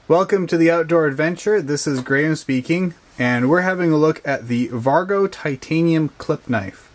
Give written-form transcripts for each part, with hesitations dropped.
Welcome to the Outdoor Adventure. This is Graham speaking, and we're having a look at the Vargo Titanium Clip Knife.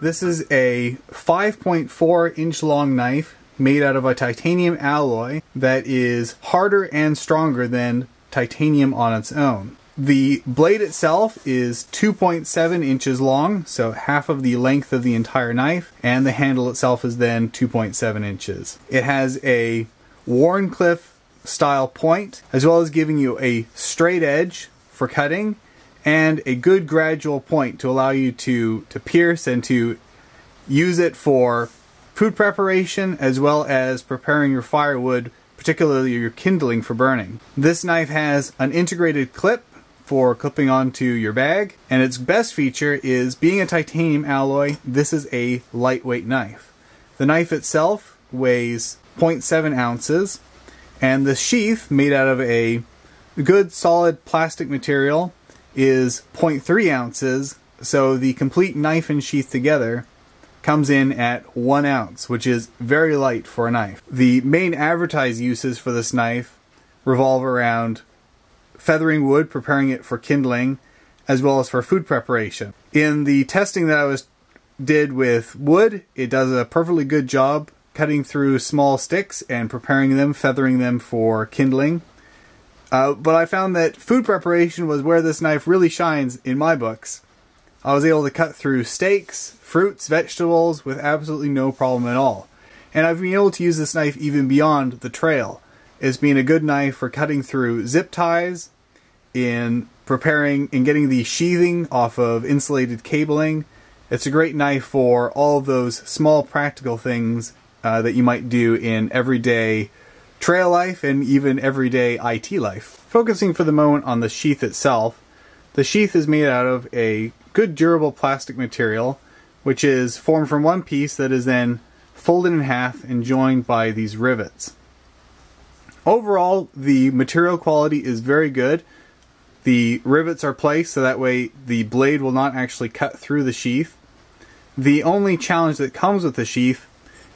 This is a 5.4 inch long knife made out of a titanium alloy that is harder and stronger than titanium on its own. The blade itself is 2.7 inches long, so half of the length of the entire knife, and the handle itself is then 2.7 inches. It has a Wharncliffe style point, as well as giving you a straight edge for cutting and a good gradual point to allow you to pierce and to use it for food preparation as well as preparing your firewood, particularly your kindling for burning. This knife has an integrated clip for clipping onto your bag, and its best feature is being a titanium alloy. This is a lightweight knife. The knife itself weighs 0.7 ounces, and the sheath, made out of a good solid plastic material, is 0.3 ounces, so the complete knife and sheath together comes in at 1 ounce, which is very light for a knife. The main advertised uses for this knife revolve around feathering wood, preparing it for kindling, as well as for food preparation. In the testing that I did with wood, it does a perfectly good job cutting through small sticks and preparing them, feathering them for kindling. But I found that food preparation was where this knife really shines in my books. I was able to cut through steaks, fruits, vegetables with absolutely no problem at all. And I've been able to use this knife even beyond the trail. It's being a good knife for cutting through zip ties, in preparing and getting the sheathing off of insulated cabling. It's a great knife for all of those small practical things that you might do in everyday trail life and even everyday IT life. Focusing for the moment on the sheath itself, the sheath is made out of a good durable plastic material, which is formed from one piece that is then folded in half and joined by these rivets. Overall, the material quality is very good. The rivets are placed so that way the blade will not actually cut through the sheath. The only challenge that comes with the sheath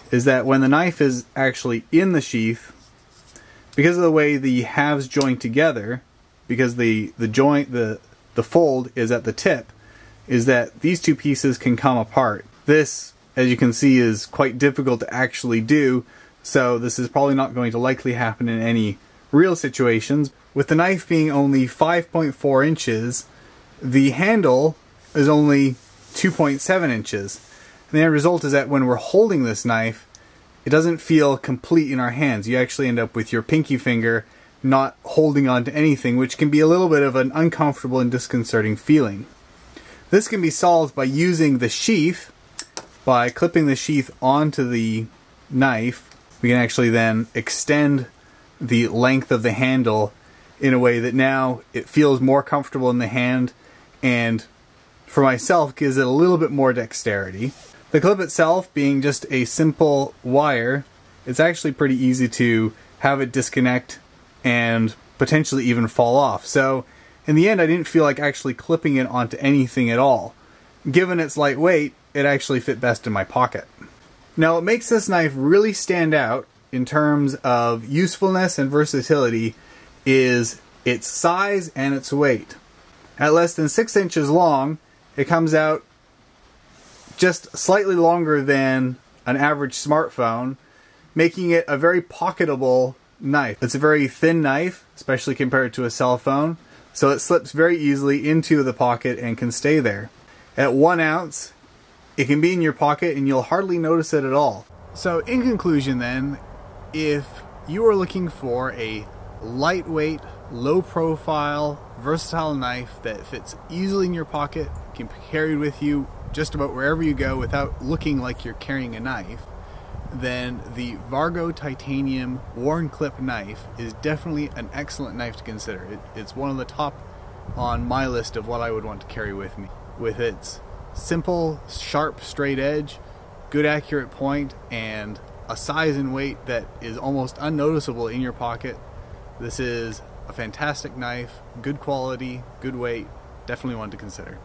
is that when the knife is actually in the sheath, because of the way the halves join together, because the fold is at the tip, is that these two pieces can come apart. This, as you can see, is quite difficult to actually do, so this is probably not going to likely happen in any real situations. With the knife being only 5.4 inches, the handle is only 2.7 inches. And the end result is that when we're holding this knife, it doesn't feel complete in our hands. You actually end up with your pinky finger not holding on to anything, which can be a little bit of an uncomfortable and disconcerting feeling. This can be solved by using the sheath, by clipping the sheath onto the knife. We can actually then extend the length of the handle in a way that now it feels more comfortable in the hand, and for myself gives it a little bit more dexterity. The clip itself being just a simple wire, it's actually pretty easy to have it disconnect and potentially even fall off. So in the end, I didn't feel like actually clipping it onto anything at all. Given its lightweight, it actually fit best in my pocket. Now, what makes this knife really stand out in terms of usefulness and versatility is its size and its weight. At less than 6 inches long, it comes out just slightly longer than an average smartphone, making it a very pocketable knife. It's a very thin knife, especially compared to a cell phone, so it slips very easily into the pocket and can stay there. At 1 ounce, it can be in your pocket and you'll hardly notice it at all. So in conclusion then, if you are looking for a lightweight, low profile, versatile knife that fits easily in your pocket, can be carried with you just about wherever you go without looking like you're carrying a knife, then the Vargo Titanium Clip Knife is definitely an excellent knife to consider. It's one of the top on my list of what I would want to carry with me. With its simple, sharp, straight edge, good accurate point, and a size and weight that is almost unnoticeable in your pocket, this is a fantastic knife, good quality, good weight, definitely one to consider.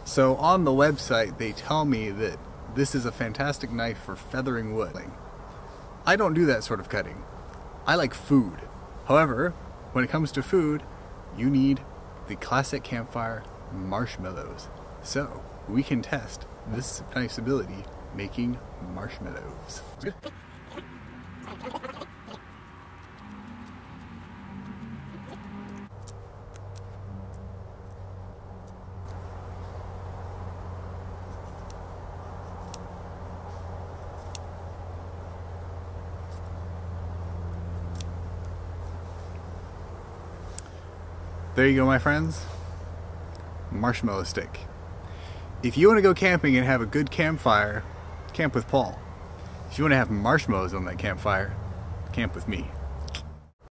So on the website they tell me that this is a fantastic knife for feathering wood. I don't do that sort of cutting. I like food. However, when it comes to food, you need the classic campfire marshmallows. So we can test this knife's ability making marshmallows. There you go, my friends. Marshmallow stick. If you want to go camping and have a good campfire, camp with Paul. If you want to have marshmallows on that campfire, camp with me.